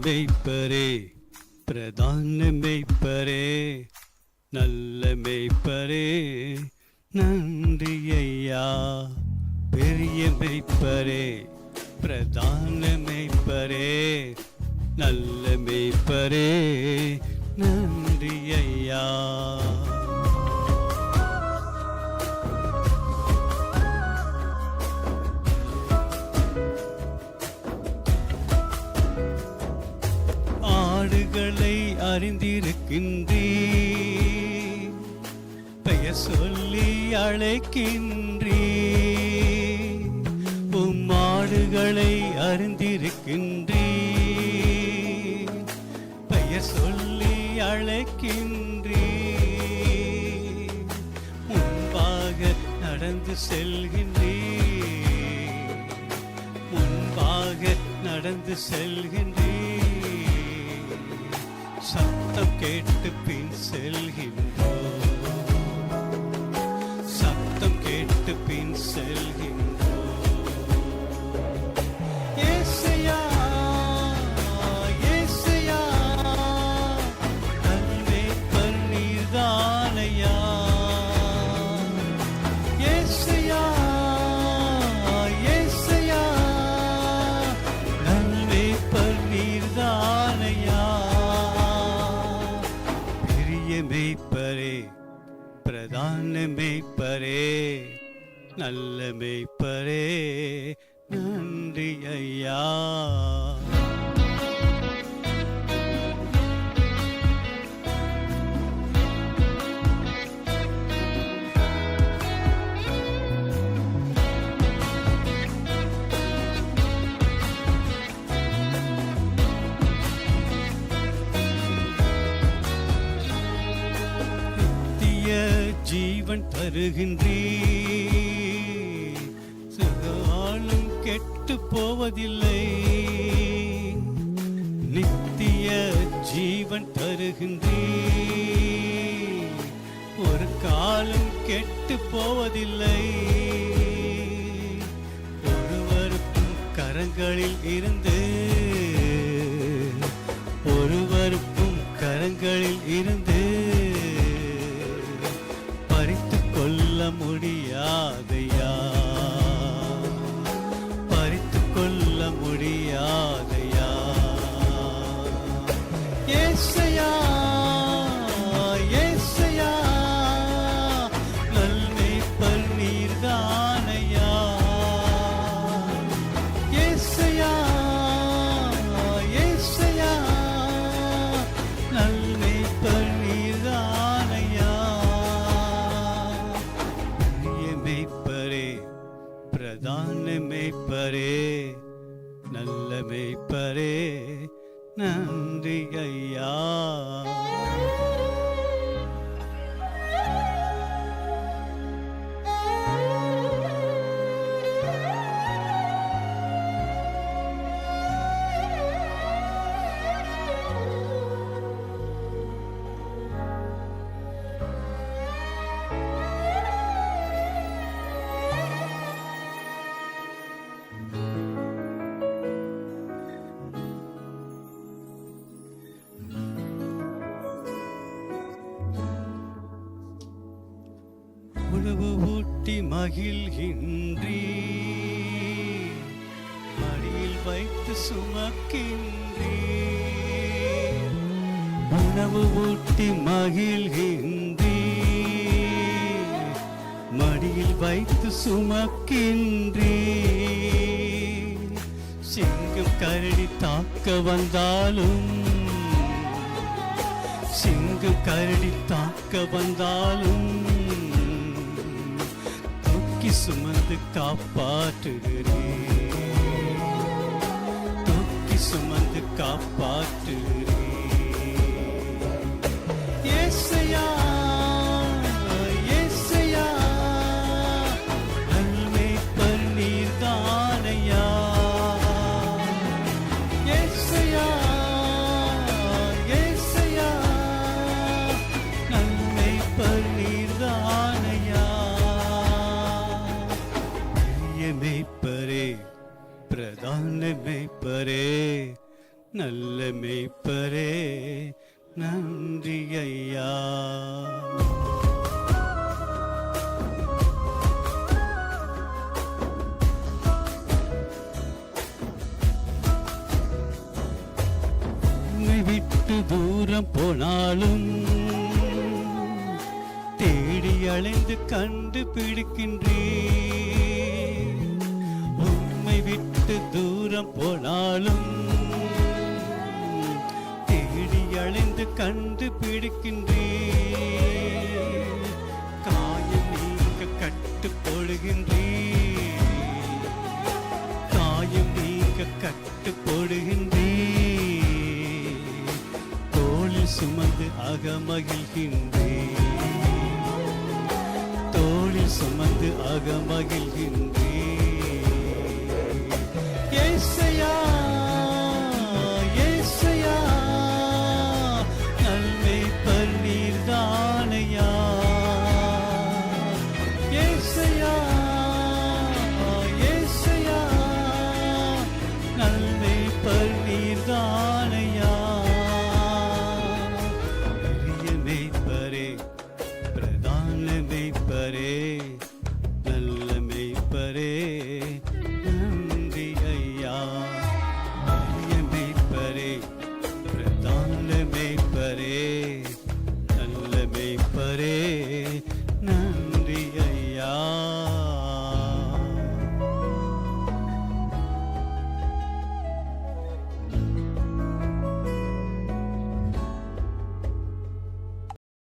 மெய்ப்பரே, பிரதான மெய்ப்பரே, நல்ல மெய்ப்பரே, நன்றி ஐயா. பெரிய மெய்ப்பரே, பிரதான மெய்ப்பரே, நல்ல மெய்ப்பரே, நன்றி ஐயா. ஆடுகளை அறிந்திருக்கின்றீ, பெயர் சொல்லி அழைக்கின்றீ. உம் ஆடுகளை அறிந்திருக்கின்றீ, பெயர் சொல்லி அழைக்கின்றீ. முன்பாக நடந்து செல்கின்றீ, முன்பாக நடந்து செல்கின்றீ. சத்தம் கேட்டு பின் செல்கின்றோம், சத்தம் கேட்டு பின் செல்கின்றோம். ஏசையா, ஏசையா, நல்மேய்ப்பர் நீர்தானையா. ஏசையா, ஏசையா, நல்மேய்ப்பர் நீர்தானையா. மெய்ப்பரே, பிரதான மெய்ப்பரே, நல்ல மெய்ப்பரே, நன்றி ஐயா. ஜீவன் தருகின்றீ, சகாலும் கெட்டு போவதில்லை. நித்திய ஜீவன் தருகின்றீ, ஒரு காலம் கெட்டு போவதில்லை. ஒருவருக்கும் கரங்களில் இருந்து, ஒருவருக்கும் கரங்களில் இருந்து கொல்ல முடியாதையா, பறித்து கொள்ள முடியாதையா. ஏசையா, ஏசையா, நல்மேய்ப்பர் நீர்தானையா. ஏசையா, ஏசையா, நல்மேய்ப்பர் நீர்தானையா. மெய்ப்பரே, பிரதான மெய்ப்பரே, நல்ல மெய்ப்பரே, நன்றி ஐயா. உணவு ஊட்டி மகிழ்கின்றீ, மடியில் வைத்து சுமக்கின்றீ. உணவு ஊட்டி மகிழ்கின்றீ, மடியில் வைத்து சுமக்கின்றீ. சிங்கம் கரடி தாக்க வந்தாலும், சிங்கம் கரடி தாக்க வந்தாலும் தூக்கி சுமந்து காப்பாற்றுகிறே, தூக்கி சுமந்து காப்பாற்றுகிறே. ஏசையா, ஏசையா, நல்ல மேய்ப்பரே நன்றி ஐயா. உம்மை விட்டு தூரம் போனாலும் தேடி அலைந்து கண்டுபிடிக்கின்றேன். உம்மை விட்டு தூரம் போனாலும் தேடி அலைந்து கண்டுபிடிக்கின்றேன். காயம் நீங்க கட்டு போடுகின்றேன், காயம் நீங்க கட்டு போடுகின்றேன். தோளில் சுமந்து அகமகிழ்கின்றேன், தோளில் சுமந்து அகமகிழ்கின்றேன். ஏசையா